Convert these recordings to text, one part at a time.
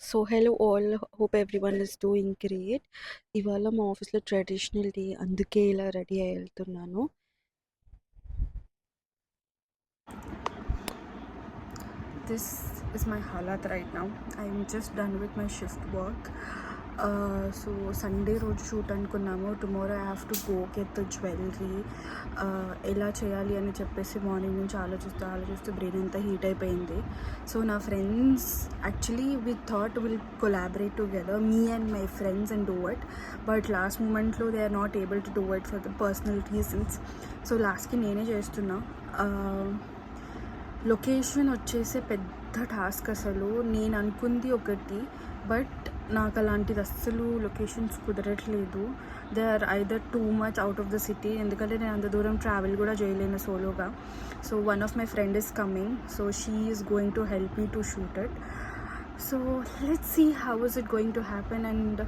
So hello all, hope everyone is doing great. ఇవాళ మా ఆఫీస్లో ట్రెడిషనల్ డే, అందుకే ఇలా రెడీ అయి వెళ్తున్నాను. This is my halat right now. I'm just done with my shift work. So Sunday road shoot అనుకున్నాము. Tomorrow I have to go get the jewellery. ఎలా చేయాలి అని చెప్పేసి మార్నింగ్ నుంచి ఆలోచిస్తూ బ్రెయిన్ అంతా హీట్ అయిపోయింది. సో నా friends actually we thought will collaborate together, me and my friends and do it, but last మూమెంట్లో they are not able to do it for the personal reasons. So లాస్ట్కి నేనే చేస్తున్నా. Location వచ్చేసి పెద్ద task. అసలు నేను అనుకుంది ఒకటి, బట్ నాకు అలాంటిది అస్సలు లొకేషన్స్ కుదరట్లేదు. They are either too much out of the city, ఎందుకంటే నేను అంత దూరం ట్రావెల్ కూడా చేయలేను సోలోగా. So one of my friend is coming, so she is going to help me to shoot it. So let's see how is it going to happen. And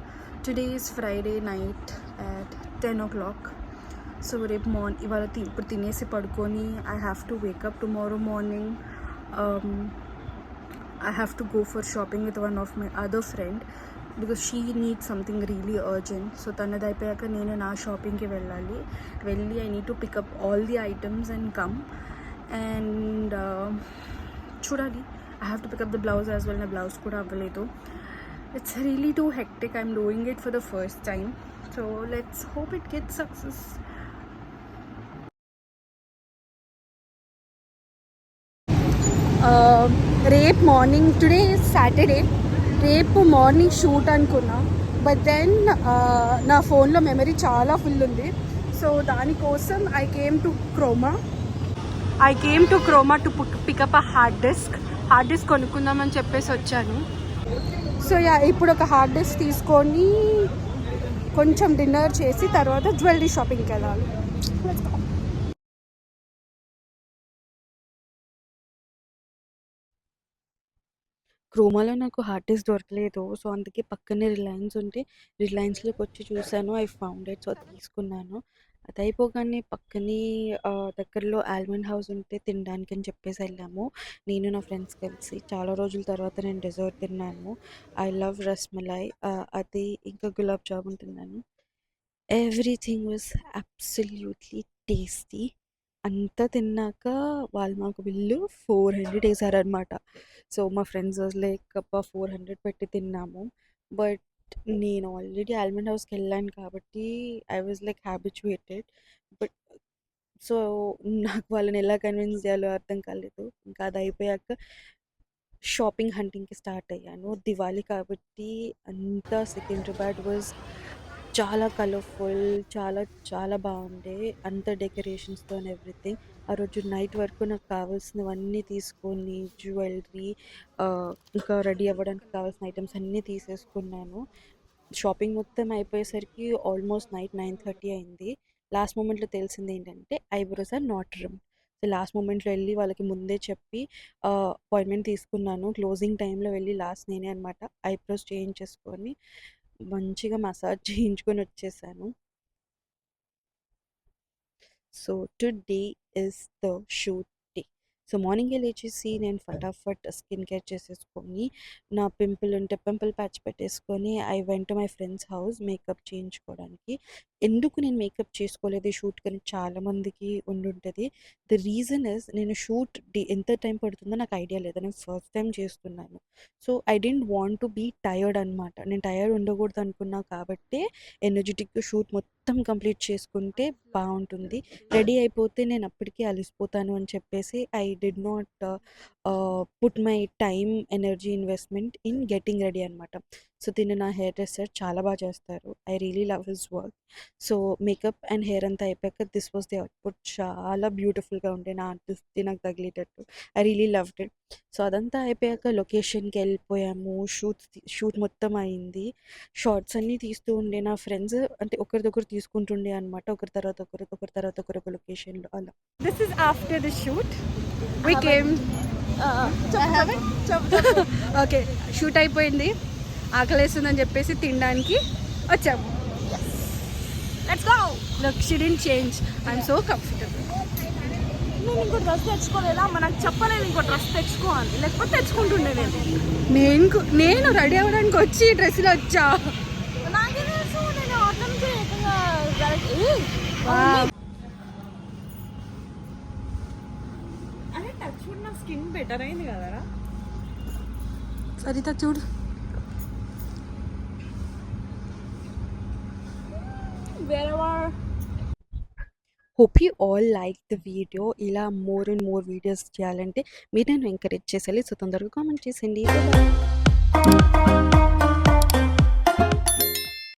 today is Friday night at 10 o'clock. So రేపు ఇవాళ ఇప్పుడు తినేసి పడుకొని I have to wake up tomorrow morning. I have to go for shopping with one of my other friend because she needs something really urgent. So తనది అయిపోయాక నేను నా షాపింగ్కి వెళ్ళి I need to pick up all the items and come and చూడాలి. I have to pick up the blouse as well. నా blouse కూడా అవ్వలేదు. It's really too hectic. I'm doing it for the first time. So let's hope it gets success. రేపు morning, today Saturday, రేపు morning shoot అనుకున్నా, but then నా ఫోన్లో memory చాలా full ఉంది. సో దానికోసం I came to Croma to pick up a hard disk కొనుక్కుందామని చెప్పేసి వచ్చాను. సో ఇప్పుడు ఒక హార్డ్ డిస్క్ తీసుకొని కొంచెం డిన్నర్ చేసి తర్వాత జ్యువెలరీ షాపింగ్కి వెళ్ళాలి. క్రోమాలో నాకు హార్డ్ డిస్క్ దొరకలేదు. సో అందుకే పక్కనే రిలయన్స్ ఉంటే రిలయన్స్లోకి వచ్చి చూశాను. I found it. సో తీసుకున్నాను. అది అయిపోగానే పక్కనే దగ్గరలో ఆల్మండ్ హౌస్ ఉంటే తినడానికి అని చెప్పేసి వెళ్ళాము. నేను నా ఫ్రెండ్స్ కలిసి చాలా రోజుల తర్వాత నేను డెజర్ట్ తిన్నాను. ఐ లవ్ రస్మలై, అది ఇంకా గులాబ్ జామున్ తిన్నాను. Everything was absolutely tasty. అంతా తిన్నాక వాళ్ళు మాకు బిల్లు 400 వేసారనమాట. సో మా ఫ్రెండ్స్ లైక్ 400 పెట్టి తిన్నాము. బట్ నేను ఆల్రెడీ ఆల్మండ్ హౌస్కి వెళ్ళాను కాబట్టి I was like habituated. But so నాకు వాళ్ళని ఎలా కన్విన్స్ చేయాలో అర్థం కాలేదు. ఇంకా అది అయిపోయాక షాపింగ్ హంటింగ్కి స్టార్ట్ అయ్యాను. దివాళీ కాబట్టి అంతా సికింద్రాబాద్ వాజ్ చాలా కలర్ఫుల్, చాలా చాలా బాగుండే, అంత డెకరేషన్స్తో అండ్ ఎవ్రీథింగ్. ఆ రోజు నైట్ వరకు నాకు కావాల్సినవన్నీ తీసుకొని జ్యువెలరీ, ఇంకా రెడీ అవ్వడానికి కావాల్సిన ఐటమ్స్ అన్నీ తీసేసుకున్నాను. షాపింగ్ మొత్తం అయిపోయేసరికి ఆల్మోస్ట్ నైట్ 9:30 అయింది. లాస్ట్ మూమెంట్లో తెలిసింది ఏంటంటే eyebrows are not rim. So last మూమెంట్లో వెళ్ళి వాళ్ళకి ముందే చెప్పి అపాయింట్మెంట్ తీసుకున్నాను. క్లోజింగ్ టైంలో వెళ్ళి లాస్ట్ నేనే అనమాట ఐబ్రోస్ చేయించేసుకొని మంచిగా మసాజ్ చేయించుకొని వచ్చేసాను. So today is the shoot day. So మార్నింగే లేచేసి నేను ఫటాఫట్ స్కిన్ కేర్ చేసేసుకొని నా పింపుల్ ఉంటే పింపుల్ ప్యాచ్ పెట్టేసుకొని I went to my friends house makeup చేయించుకోవడానికి. ఎందుకు నేను మేకప్ చేసుకోలేదు షూట్ కానీ చాలామందికి ఉండుంటుంది. ద రీజన్ ఇస్ నేను షూట్ ఎంత టైం పడుతుందో నాకు ఐడియా లేదు. నేను ఫస్ట్ టైం చేస్తున్నాను. So I don't want to be tired అనమాట. నేను టయర్డ్ ఉండకూడదు అనుకున్నా కాబట్టి ఎనర్జెటిక్గా షూట్ మొత్తం కంప్లీట్ చేసుకుంటే బాగుంటుంది. రెడీ అయిపోతే నేను అప్పటికే అలసిపోతాను అని చెప్పేసి I did not put my time energy investment in getting ready అనమాట. సో దీన్ని నా హెయిర్ డ్రెస్సర్ చాలా బాగా చేస్తారు. I really love his work. So makeup and hair అంతా అయిపోయాక దిస్ వాస్ ది అవుట్పుట్. చాలా బ్యూటిఫుల్గా ఉండే నా ఆర్టిస్ట్ది నాకు తగిలేటట్టు. I really loved it. So అదంతా అయిపోయాక లొకేషన్కి వెళ్ళిపోయాము. షూట్ మొత్తం అయింది. షార్ట్స్ అన్నీ తీస్తూ ఉండే నా ఫ్రెండ్స్, అంటే ఒకరిదొకరు తీసుకుంటుండే అనమాట. ఒకరి తర్వాత ఒకరు ఒక లొకేషన్లో అలా. This is after the shoot we came. Okay, shoot అయిపోయింది. ఆకలేస్తుందని చెప్పేసి తినడానికి వచ్చాము. Let's go. Look, she didn't change. I'm so comfortable. ఇంకో డ్రెస్ తెచ్చుకోలేదా అమ్మ, నాకు చెప్పలేదు ఇంకో డ్రెస్ తెచ్చుకో అని, లేకపోతే తెచ్చుకుంటుండే నేను రెడీ అవ్వడానికి వచ్చి డ్రెస్సులో వచ్చా. నాకే తెలుసు, నేను అట్లా నుంచి ఏకంగా అదే టచ్ వుడ్ నా స్కిన్ బెటర్ అయింది కదరా. సరిత చూడు. Hope you all like the video. ఇలా మోర్ అండ్ మోర్ వీడియోస్ చేయాలంటే మీరు నేను ఎంకరేజ్ చేసేయాలి. సో తొందరగా కామెంట్ చేసేయండి.